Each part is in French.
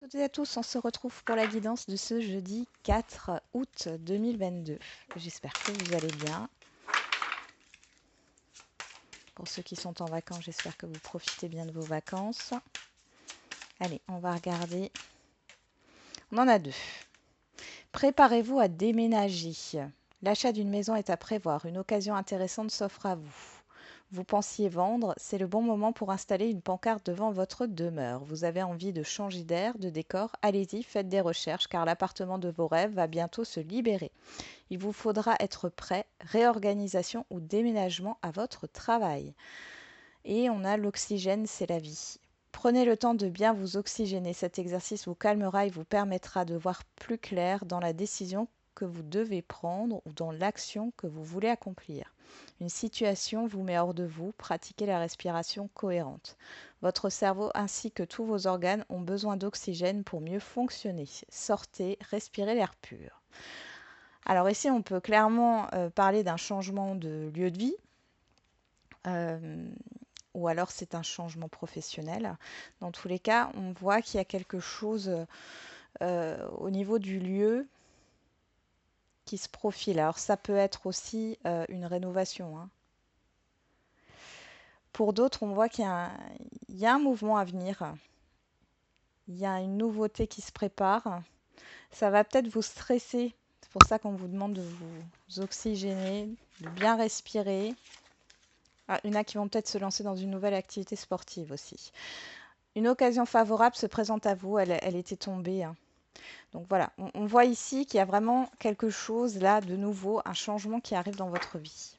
Toutes et à tous, on se retrouve pour la guidance de ce jeudi 4 août 2022. J'espère que vous allez bien. Pour ceux qui sont en vacances, j'espère que vous profitez bien de vos vacances. Allez, on va regarder. On en a deux. Préparez-vous à déménager. L'achat d'une maison est à prévoir. Une occasion intéressante s'offre à vous. Vous pensiez vendre, c'est le bon moment pour installer une pancarte devant votre demeure. Vous avez envie de changer d'air, de décor, allez-y, faites des recherches car l'appartement de vos rêves va bientôt se libérer. Il vous faudra être prêt, réorganisation ou déménagement à votre travail. Et on a l'oxygène, c'est la vie. Prenez le temps de bien vous oxygéner. Cet exercice vous calmera et vous permettra de voir plus clair dans la décision que vous devez prendre ou dans l'action que vous voulez accomplir. Une situation vous met hors de vous, pratiquez la respiration cohérente. Votre cerveau ainsi que tous vos organes ont besoin d'oxygène pour mieux fonctionner. Sortez, respirez l'air pur. Alors ici, on peut clairement parler d'un changement de lieu de vie. Ou alors c'est un changement professionnel. Dans tous les cas, on voit qu'il y a quelque chose au niveau du lieu qui se profile. Alors ça peut être aussi une rénovation, hein. Pour d'autres, on voit il y a un mouvement à venir. Il y a une nouveauté qui se prépare. Ça va peut-être vous stresser. C'est pour ça qu'on vous demande de vous oxygéner, de bien respirer. Ah, il y en a qui vont peut-être se lancer dans une nouvelle activité sportive aussi. Une occasion favorable se présente à vous, elle était tombée, hein. Donc voilà, on voit ici qu'il y a vraiment quelque chose là de nouveau, un changement qui arrive dans votre vie.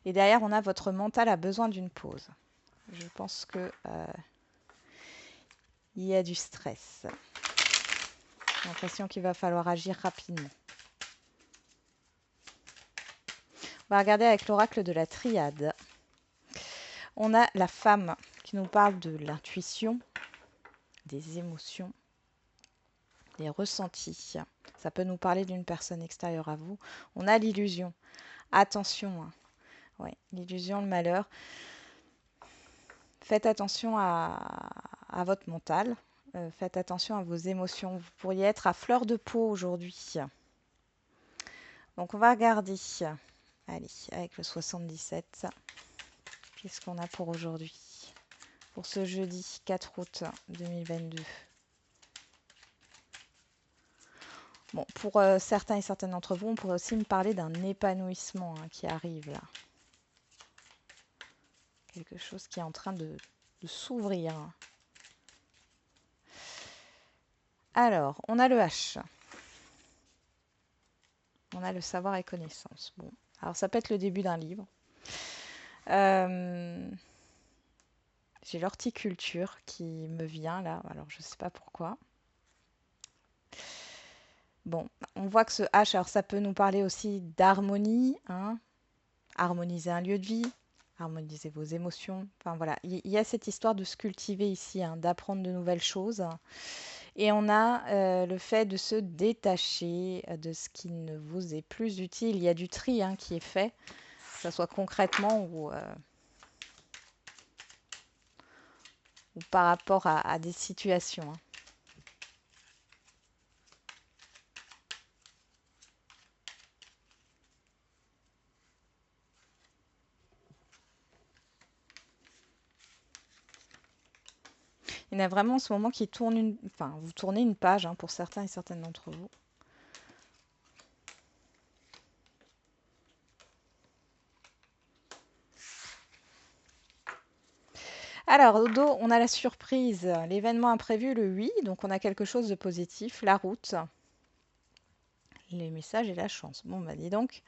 Et derrière, on a votre mental a besoin d'une pause. Je pense que il y a du stress. J'ai l'impression qu'il va falloir agir rapidement. On va regarder avec l'oracle de la triade. On a la femme qui nous parle de l'intuition, des émotions, des ressentis. Ça peut nous parler d'une personne extérieure à vous. On a l'illusion. Attention, hein. Ouais, l'illusion, le malheur. Faites attention à votre mental. Faites attention à vos émotions. Vous pourriez être à fleur de peau aujourd'hui. Donc on va regarder. Allez, avec le 77. Qu'est-ce qu'on a pour aujourd'hui? Pour ce jeudi 4 août 2022. Bon, pour certains et certaines d'entre vous, on pourrait aussi me parler d'un épanouissement, hein, qui arrive là. Quelque chose qui est en train de s'ouvrir. Alors, on a le H. On a le savoir et connaissance. Bon, alors ça peut être le début d'un livre. J'ai l'horticulture qui me vient là, alors je ne sais pas pourquoi. Bon, on voit que ce H, alors ça peut nous parler aussi d'harmonie, hein. Harmoniser un lieu de vie, harmoniser vos émotions. Enfin voilà, il y a cette histoire de se cultiver ici, hein, d'apprendre de nouvelles choses. Et on a le fait de se détacher de ce qui ne vous est plus utile. Il y a du tri, hein, qui est fait, que ce soit concrètement ou par rapport à des situations, hein. Il y en a vraiment en ce moment qui tournent enfin, vous tournez une page, hein, pour certains et certaines d'entre vous. Alors, au dos, on a la surprise, l'événement imprévu, le oui, donc on a quelque chose de positif, la route, les messages et la chance. Bon, bah dis donc.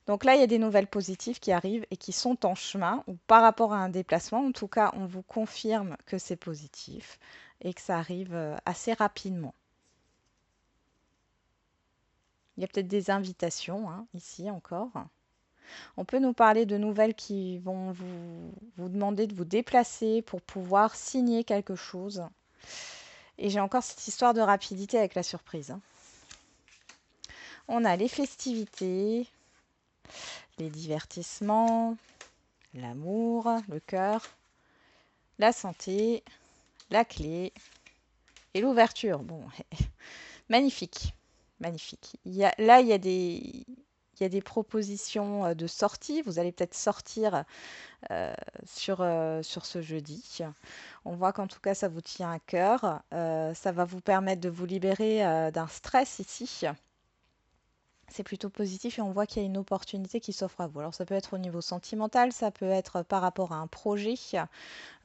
Donc là, il y a des nouvelles positives qui arrivent et qui sont en chemin, ou par rapport à un déplacement. En tout cas, on vous confirme que c'est positif et que ça arrive assez rapidement. Il y a peut-être des invitations, hein, ici encore. On peut nous parler de nouvelles qui vont vous demander de vous déplacer pour pouvoir signer quelque chose. Et j'ai encore cette histoire de rapidité avec la surprise, hein. On a les festivités, les divertissements, l'amour, le cœur, la santé, la clé, Et l'ouverture, bon, magnifique, magnifique. Là, il y a des propositions de sortie. Vous allez peut-être sortir sur ce jeudi. On voit qu'en tout cas, ça vous tient à cœur. Ça va vous permettre de vous libérer d'un stress ici. C'est plutôt positif et on voit qu'il y a une opportunité qui s'offre à vous. Alors ça peut être au niveau sentimental, ça peut être par rapport à un projet.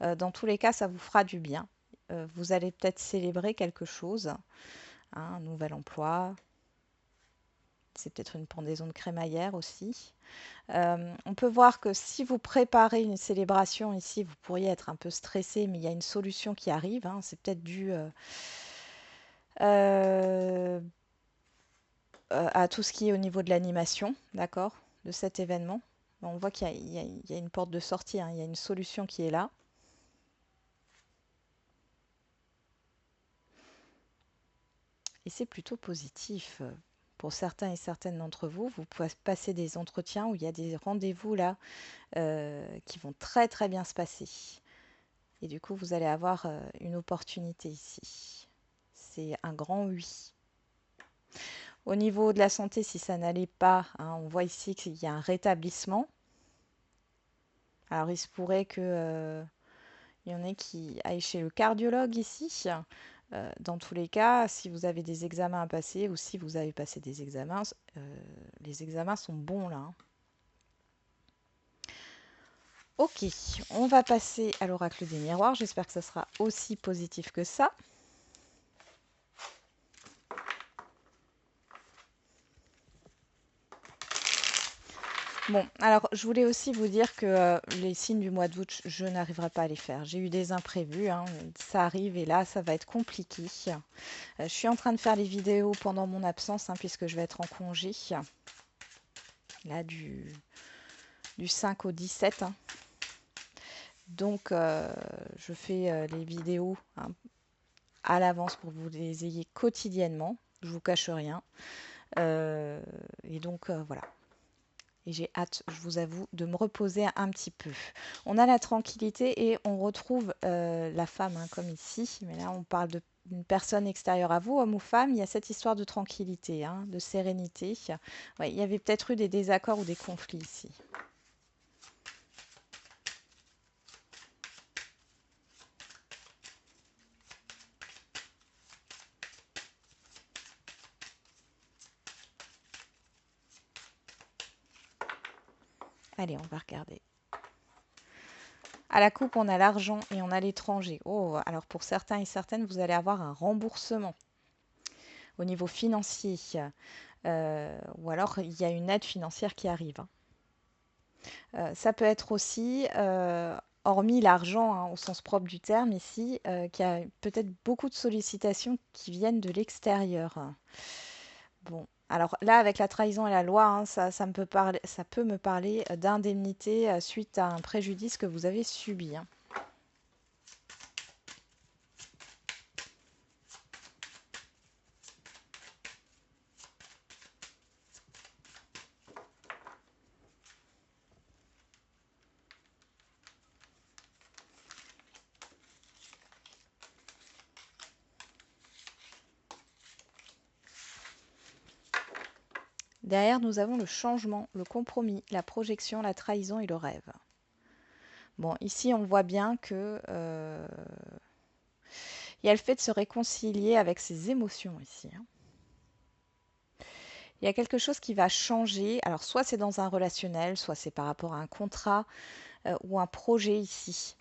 Dans tous les cas, ça vous fera du bien. Vous allez peut-être célébrer quelque chose, hein, un nouvel emploi. C'est peut-être une pendaison de crémaillère aussi. On peut voir que si vous préparez une célébration ici, vous pourriez être un peu stressé, mais il y a une solution qui arrive, hein. C'est peut-être dû euh, à tout ce qui est au niveau de l'animation, d'accord, de cet événement. On voit qu'il y a une porte de sortie, hein, il y a une solution qui est là. Et c'est plutôt positif. Pour certains et certaines d'entre vous, vous pouvez passer des entretiens où il y a des rendez-vous là qui vont très très bien se passer. Et du coup, vous allez avoir une opportunité ici. C'est un grand oui. Au niveau de la santé, si ça n'allait pas, hein, on voit ici qu'il y a un rétablissement. Alors, il se pourrait que il y en ait qui aillent chez le cardiologue ici. Dans tous les cas, si vous avez des examens à passer ou si vous avez passé des examens, les examens sont bons là, hein. Ok, on va passer à l'oracle des miroirs. J'espère que ça sera aussi positif que ça. Bon, alors je voulais aussi vous dire que les signes du mois d'août, je n'arriverai pas à les faire. J'ai eu des imprévus, hein, ça arrive et là, ça va être compliqué. Je suis en train de faire les vidéos pendant mon absence, hein, puisque je vais être en congé. Là, du 5 au 17, hein. Donc, je fais les vidéos, hein, à l'avance pour que vous les ayez quotidiennement. Je vous cache rien. Et donc, voilà. Et j'ai hâte, je vous avoue, de me reposer un petit peu. On a la tranquillité et on retrouve la femme, hein, comme ici. Mais là, on parle d'une personne extérieure à vous, homme ou femme. Il y a cette histoire de tranquillité, hein, de sérénité. Ouais, il y avait peut-être eu des désaccords ou des conflits ici. Allez, on va regarder. À la coupe, on a l'argent et on a l'étranger. Oh, alors pour certains et certaines, vous allez avoir un remboursement au niveau financier. Ou alors, il y a une aide financière qui arrive, hein. Ça peut être aussi, hormis l'argent, hein, au sens propre du terme ici, qu'il y a peut-être beaucoup de sollicitations qui viennent de l'extérieur. Bon, alors là, avec la trahison et la loi, hein, ça peut me parler d'indemnité suite à un préjudice que vous avez subi, hein. Derrière, nous avons le changement, le compromis, la projection, la trahison et le rêve. Bon, ici, on voit bien que il y a le fait de se réconcilier avec ses émotions ici, hein. Il y a quelque chose qui va changer. Alors, soit c'est dans un relationnel, soit c'est par rapport à un contrat ou un projet ici.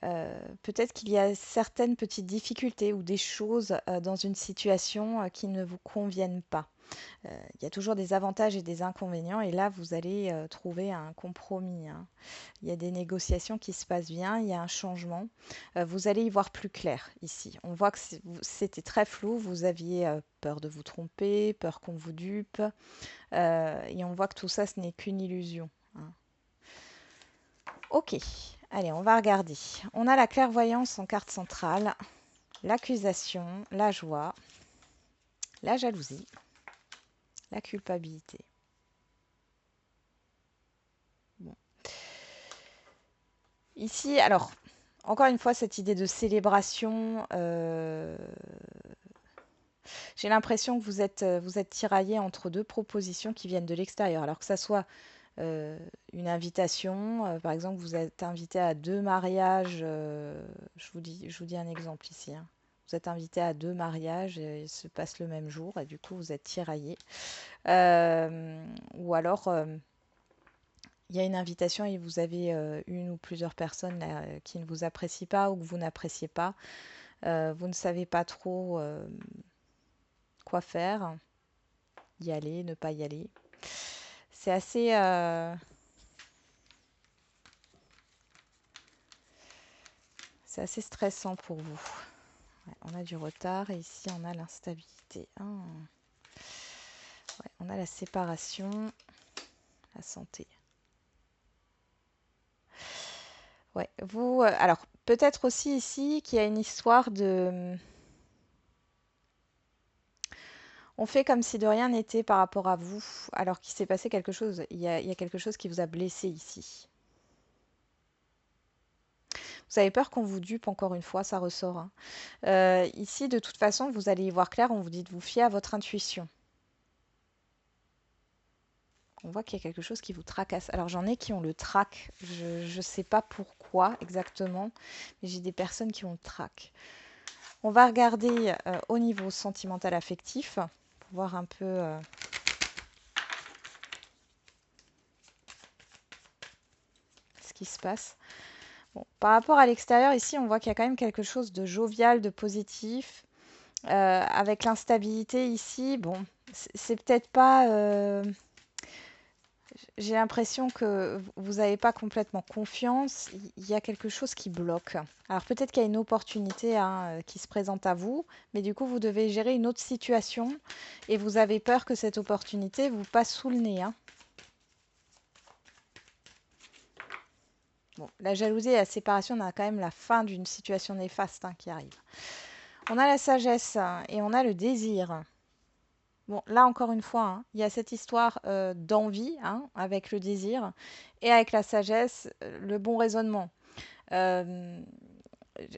Peut-être qu'il y a certaines petites difficultés ou des choses dans une situation qui ne vous conviennent pas. Il y a toujours des avantages et des inconvénients et là, vous allez trouver un compromis, hein. Il y a des négociations qui se passent bien, il y a un changement. Vous allez y voir plus clair ici. On voit que c'était très flou, vous aviez peur de vous tromper, peur qu'on vous dupe, et on voit que tout ça, ce n'est qu'une illusion, hein. Ok, allez, on va regarder. On a la clairvoyance en carte centrale, l'accusation, la joie, la jalousie, la culpabilité. Bon. Ici, alors, encore une fois, cette idée de célébration, j'ai l'impression que vous êtes tiraillé entre deux propositions qui viennent de l'extérieur. Alors que ça soit une invitation, par exemple, vous êtes invité à deux mariages, je vous dis un exemple ici, hein. Vous êtes invité à deux mariages et ils se passent le même jour et du coup vous êtes tiraillé. Ou alors il y a une invitation et vous avez une ou plusieurs personnes là, qui ne vous apprécient pas ou que vous n'appréciez pas. Vous ne savez pas trop quoi faire, y aller, ne pas y aller. C'est assez, c'est assez stressant pour vous. Ouais, on a du retard et ici on a l'instabilité. Ah. Ouais, on a la séparation, la santé. Ouais, vous, alors peut-être aussi ici qu'il y a une histoire de... On fait comme si de rien n'était par rapport à vous, alors qu'il s'est passé quelque chose. Il y a quelque chose qui vous a blessé ici. Vous avez peur qu'on vous dupe encore une fois, ça ressort, hein. Ici, de toute façon, vous allez y voir clair, on vous dit de vous fier à votre intuition. On voit qu'il y a quelque chose qui vous tracasse. Alors j'en ai qui ont le trac. Je ne sais pas pourquoi exactement, mais j'ai des personnes qui ont le trac. On va regarder au niveau sentimental affectif pour voir un peu ce qui se passe. Bon, par rapport à l'extérieur, ici, on voit qu'il y a quand même quelque chose de jovial, de positif. Avec l'instabilité ici, bon, c'est peut-être pas... j'ai l'impression que vous n'avez pas complètement confiance. Il y a quelque chose qui bloque. Alors peut-être qu'il y a une opportunité hein, qui se présente à vous, mais du coup vous devez gérer une autre situation et vous avez peur que cette opportunité vous passe sous le nez, hein. Bon, la jalousie et la séparation, on a quand même la fin d'une situation néfaste hein, qui arrive. On a la sagesse et on a le désir. Bon, là encore une fois, hein, il y a cette histoire d'envie hein, avec le désir et avec la sagesse, le bon raisonnement. Euh,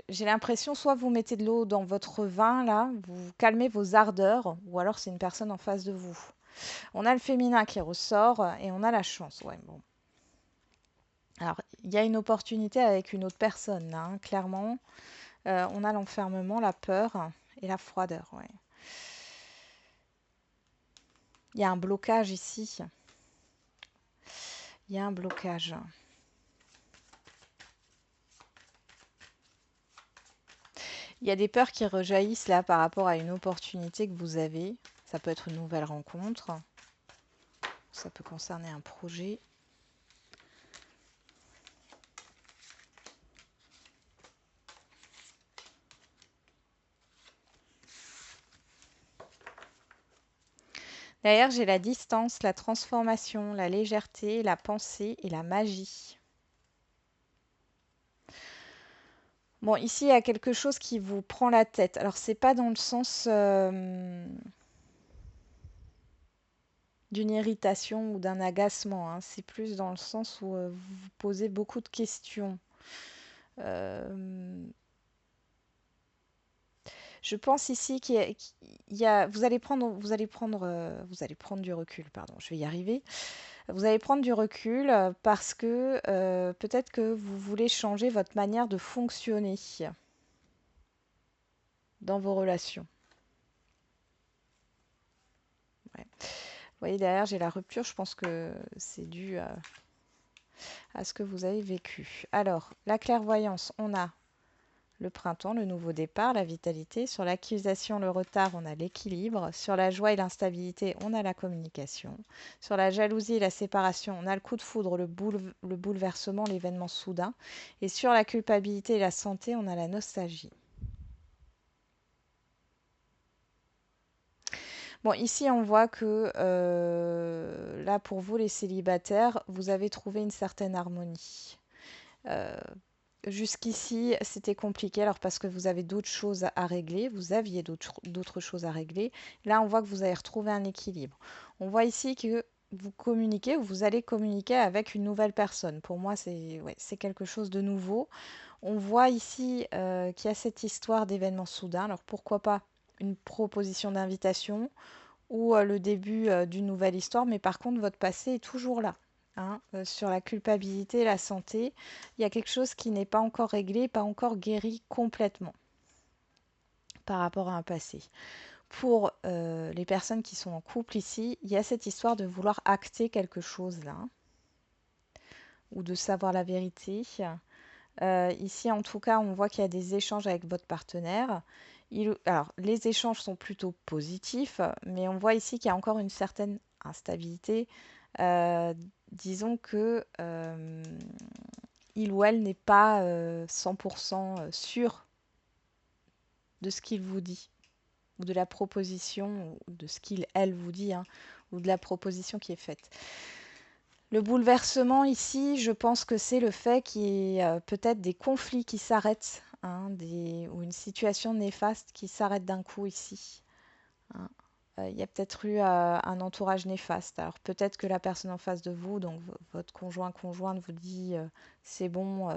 j'ai l'impression, soit vous mettez de l'eau dans votre vin, là, vous calmez vos ardeurs, ou alors c'est une personne en face de vous. On a le féminin qui ressort et on a la chance. Ouais, bon. Alors, il y a une opportunité avec une autre personne, là, hein, clairement. On a l'enfermement, la peur et la froideur. Ouais. Il y a un blocage ici. Il y a un blocage. Il y a des peurs qui rejaillissent là par rapport à une opportunité que vous avez. Ça peut être une nouvelle rencontre. Ça peut concerner un projet. Derrière, j'ai la distance, la transformation, la légèreté, la pensée et la magie. Bon, ici, il y a quelque chose qui vous prend la tête. Alors, c'est pas dans le sens d'une irritation ou d'un agacement, hein. C'est plus dans le sens où vous vous posez beaucoup de questions. Euh, je pense ici vous allez prendre du recul, pardon, je vais y arriver. Vous allez prendre du recul parce que peut-être que vous voulez changer votre manière de fonctionner dans vos relations. Ouais. Vous voyez derrière, j'ai la rupture. Je pense que c'est dû à ce que vous avez vécu. Alors, la clairvoyance, on a le printemps, le nouveau départ, la vitalité. Sur l'accusation, le retard, on a l'équilibre. Sur la joie et l'instabilité, on a la communication. Sur la jalousie et la séparation, on a le coup de foudre, le bouleversement, l'événement soudain. Et sur la culpabilité et la santé, on a la nostalgie. Bon, ici, on voit que là, pour vous, les célibataires, vous avez trouvé une certaine harmonie. Euh, Jusqu'ici, c'était compliqué, alors parce que vous avez d'autres choses à régler, vous aviez d'autres choses à régler. Là, on voit que vous avez retrouvé un équilibre. On voit ici que vous communiquez ou vous allez communiquer avec une nouvelle personne. Pour moi, c'est ouais, c'est quelque chose de nouveau. On voit ici qu'il y a cette histoire d'événements soudains. Alors pourquoi pas une proposition d'invitation ou le début d'une nouvelle histoire, mais par contre votre passé est toujours là. Hein, sur la culpabilité, la santé, il y a quelque chose qui n'est pas encore réglé, pas encore guéri complètement par rapport à un passé. Pour les personnes qui sont en couple ici, il y a cette histoire de vouloir acter quelque chose là, hein, ou de savoir la vérité. Ici, en tout cas, on voit qu'il y a des échanges avec votre partenaire. Alors, les échanges sont plutôt positifs, mais on voit ici qu'il y a encore une certaine instabilité. Disons que il ou elle n'est pas 100% sûr de ce qu'il vous dit, ou de la proposition, ou de ce qu'il, elle vous dit, hein, ou de la proposition qui est faite. Le bouleversement ici, je pense que c'est le fait qu'il y ait peut-être des conflits qui s'arrêtent, hein, ou une situation néfaste qui s'arrête d'un coup ici. Hein. Il y a peut-être eu un entourage néfaste. Alors peut-être que la personne en face de vous, donc votre conjointe vous dit c'est bon,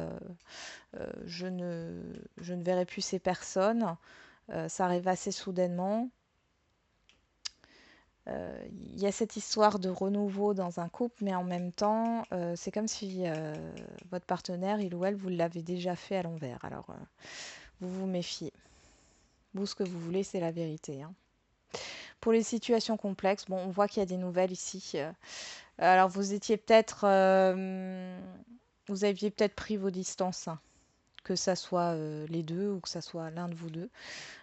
je ne verrai plus ces personnes. Ça arrive assez soudainement. Il y a cette histoire de renouveau dans un couple, mais en même temps, c'est comme si votre partenaire, il ou elle, vous l'avez déjà fait à l'envers. Alors, vous vous méfiez. Vous, ce que vous voulez, c'est la vérité. Hein. Pour les situations complexes, bon, on voit qu'il y a des nouvelles ici. Alors, vous aviez peut-être pris vos distances, hein, que ça soit les deux ou que ça soit l'un de vous deux.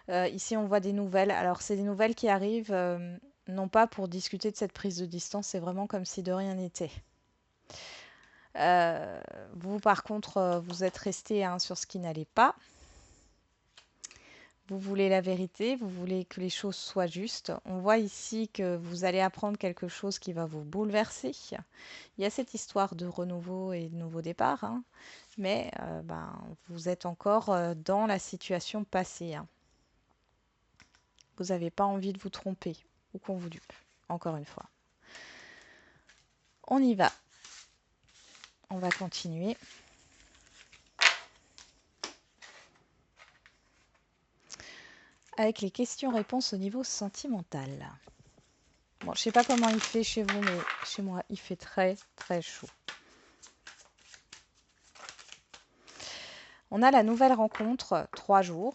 Ici, on voit des nouvelles. Alors, c'est des nouvelles qui arrivent non pas pour discuter de cette prise de distance, c'est vraiment comme si de rien n'était. Vous, par contre, vous êtes resté hein, sur ce qui n'allait pas. Vous voulez la vérité, vous voulez que les choses soient justes. On voit ici que vous allez apprendre quelque chose qui va vous bouleverser. Il y a cette histoire de renouveau et de nouveau départ, hein, mais vous êtes encore dans la situation passée. Hein. Vous n'avez pas envie de vous tromper ou qu'on vous dupe, encore une fois. On y va. On va continuer. Avec les questions-réponses au niveau sentimental. Bon, je ne sais pas comment il fait chez vous, mais chez moi, il fait très, très chaud. On a la nouvelle rencontre, 3 jours,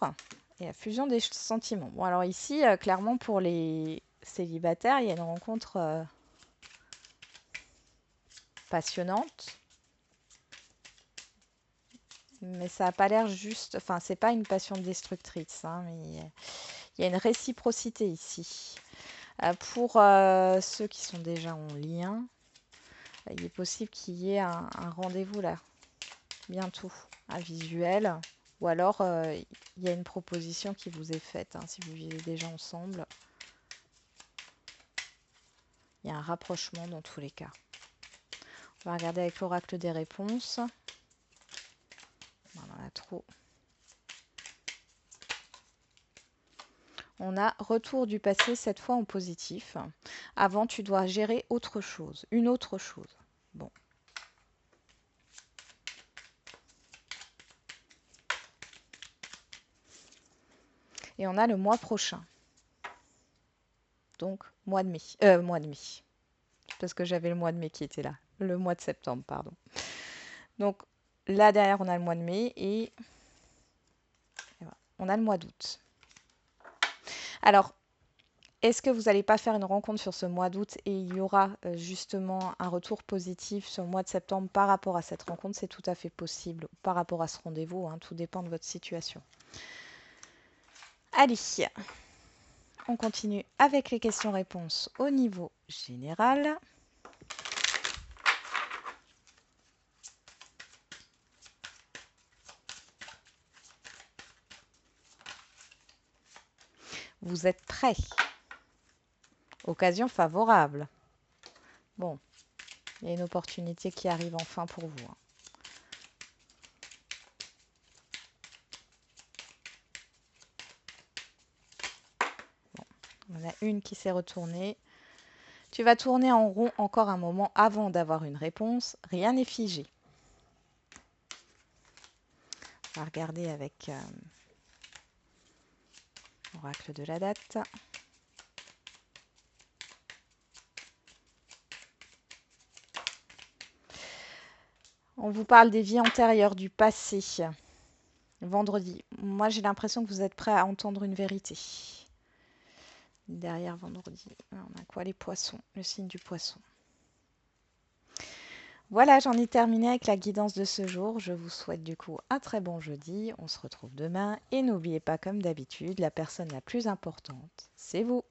et la fusion des sentiments. Bon, alors ici, clairement, pour les célibataires, il y a une rencontre passionnante. Mais ça n'a pas l'air juste... Enfin, c'est pas une passion destructrice, hein, mais il y a une réciprocité ici. Pour ceux qui sont déjà en lien, il est possible qu'il y ait un rendez-vous là, bientôt, un visuel. Ou alors, il y a une proposition qui vous est faite, hein, si vous vivez déjà ensemble. Il y a un rapprochement dans tous les cas. On va regarder avec l'oracle des réponses. On en a trop. On a retour du passé, cette fois en positif. Avant, tu dois gérer autre chose, une autre chose. Bon. Et on a le mois prochain. Donc, mois de mai. Parce que j'avais le mois de mai qui était là. Le mois de septembre, pardon. Donc, là derrière, on a le mois de mai et voilà, on a le mois d'août. Alors, est-ce que vous n'allez pas faire une rencontre sur ce mois d'août et il y aura justement un retour positif sur le mois de septembre par rapport à cette rencontre? C'est tout à fait possible par rapport à ce rendez-vous. Hein, tout dépend de votre situation. Allez, on continue avec les questions-réponses au niveau général. Vous êtes prêts? Occasion favorable. Bon, il y a une opportunité qui arrive enfin pour vous. Hein. Bon, on a une qui s'est retournée. Tu vas tourner en rond encore un moment avant d'avoir une réponse. Rien n'est figé. On va regarder avec l'oracle de la date. On vous parle des vies antérieures, du passé. Vendredi. Moi, j'ai l'impression que vous êtes prêts à entendre une vérité. Derrière vendredi, on a quoi? Les poissons, le signe du poisson. Voilà, j'en ai terminé avec la guidance de ce jour. Je vous souhaite du coup un très bon jeudi. On se retrouve demain. Et n'oubliez pas, comme d'habitude, la personne la plus importante, c'est vous.